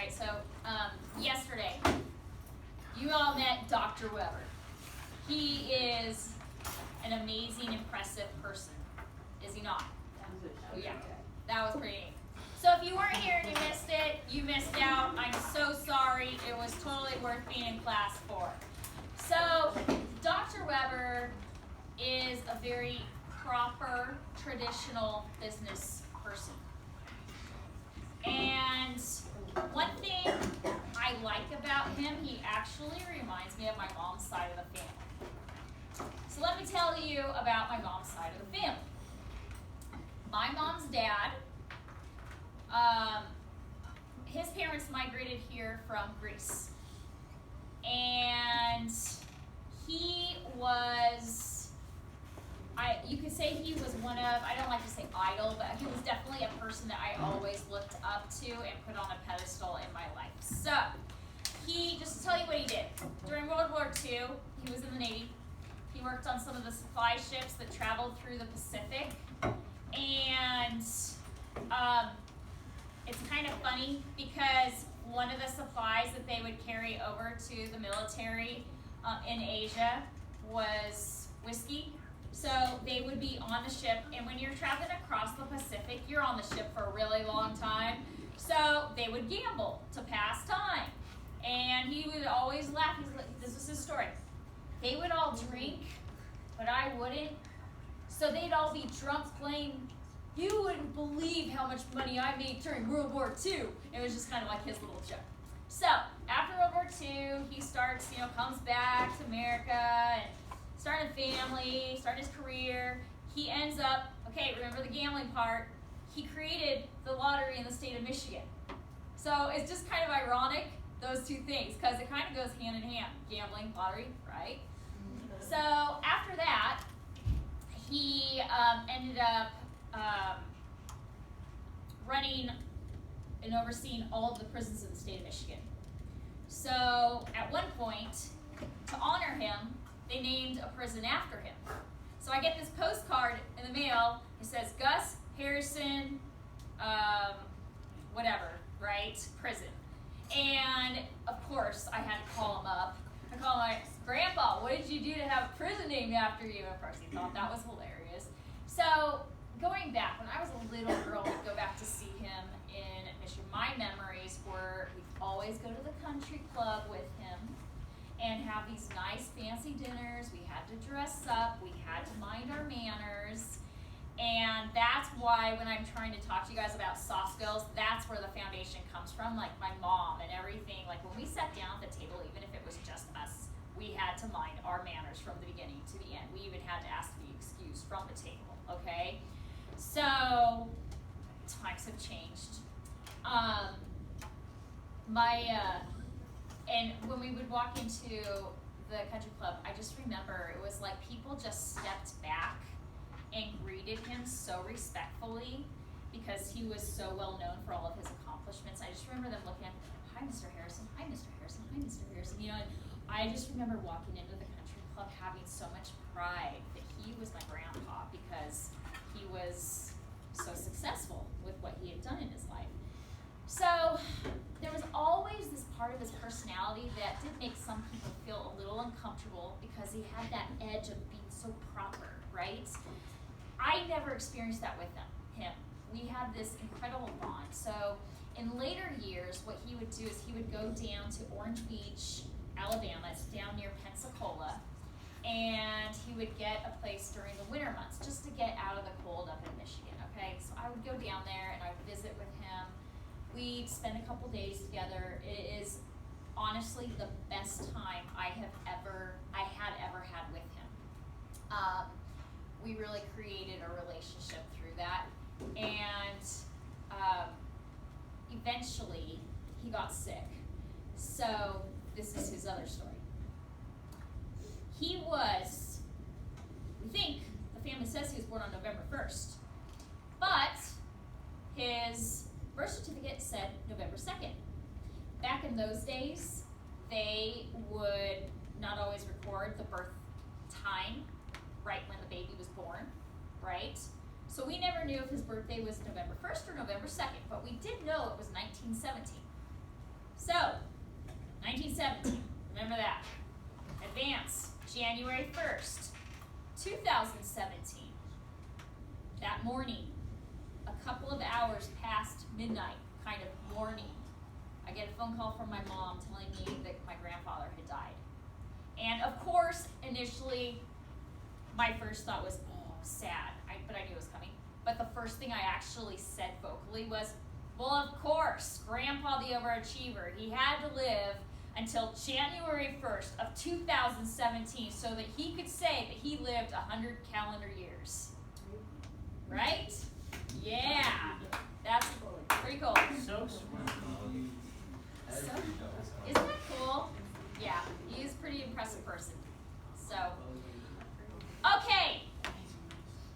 right? So yesterday, you all met Dr. Weber. He is an amazing, impressive person, is he not? Oh yeah, that was pretty neat. So if you weren't here and you missed it, you missed out. I'm so sorry. It was totally worth being in class for. So Dr. Weber is a very proper, traditional business person. And one thing I like about him, he actually reminds me of my mom's side of the family. So let me tell you about my mom's side of the family. My mom's dad, his parents migrated here from Greece. And he was, you could say he was one of, I don't like to say idol, but he was definitely a person that I always looked up to and put on a pedestal in my life. So, just to tell you what he did, during World War II, he was in the Navy. He worked on some of the supply ships that traveled through the Pacific. And it's kind of funny because one of the supplies that they would carry over to the military in Asia was whiskey. So they would be on the ship, and when you're traveling across the Pacific, you're on the ship for a really long time. So they would gamble to pass time. And he would always laugh. He's like, this is his story. They would all drink, but I wouldn't. So they'd all be drunk playing. You wouldn't believe how much money I made during World War II. It was just kind of like his little joke. So after World War II, he starts, comes back to America and starting a family, starting his career. He ends up, remember the gambling part, he created the lottery in the state of Michigan. So it's just kind of ironic, those two things, because it kind of goes hand in hand, gambling, lottery, right? So after that, he ended up running and overseeing all of the prisons in the state of Michigan. So at one point, to honor him, they named a prison after him. So I get this postcard in the mail. It says Gus Harrison, whatever, right? Prison. And of course, I had to call him up. I called my grandpa. What did you do to have a prison named after you? Of course, he thought that was hilarious. So going back, when I was a little girl, we'd go back to see him in Michigan. My memories were we'd always go to the country club with him and have these nice fancy dinners. We had to dress up. We had to mind our manners. And that's why when I'm trying to talk to you guys about soft skills, that's where the foundation comes from, like my mom and everything. Like when we sat down at the table, even if it was just us, we had to mind our manners from the beginning to the end. We even had to ask to be excused from the table, okay? So times have changed. And when we would walk into the country club, I just remember it was like people just stepped back and greeted him so respectfully because he was so well known for all of his accomplishments. I just remember them looking at, hi, Mr. Harrison, hi, Mr. Harrison, hi, Mr. Harrison. And I just remember walking into the country club having so much pride that he was my grandpa because he was so successful with what he had done in his life. So there was always this part of his personality that did make some people feel a little uncomfortable because he had that edge of being so proper, right? I never experienced that with him. We had this incredible bond. So in later years, what he would do is he would go down to Orange Beach, Alabama. It's down near Pensacola. And he would get a place during the winter months just to get out of the cold up in Michigan, okay? So I would go down there and I would visit with him. We'd spend a couple days together. It is honestly the best time I had ever had with him. We really created a relationship through that. And eventually he got sick. So this is his other story. He was, we think, the family says he was born on November 1st, but his birth certificate said November 2nd. Back in those days, they would not always record the birth time right when the baby was born, right? So we never knew if his birthday was November 1st or November 2nd, but we did know it was 1917. So, 1917, remember that. Advance, January 1st, 2017. That morning, a couple of hours past midnight, kind of morning, I get a phone call from my mom telling me that my grandfather had died. And of course, initially, my first thought was, oh, sad, but I knew it was coming. But the first thing I actually said vocally was, well, of course, Grandpa the overachiever, he had to live until January 1st of 2017 so that he could say that he lived 100 calendar years. Right?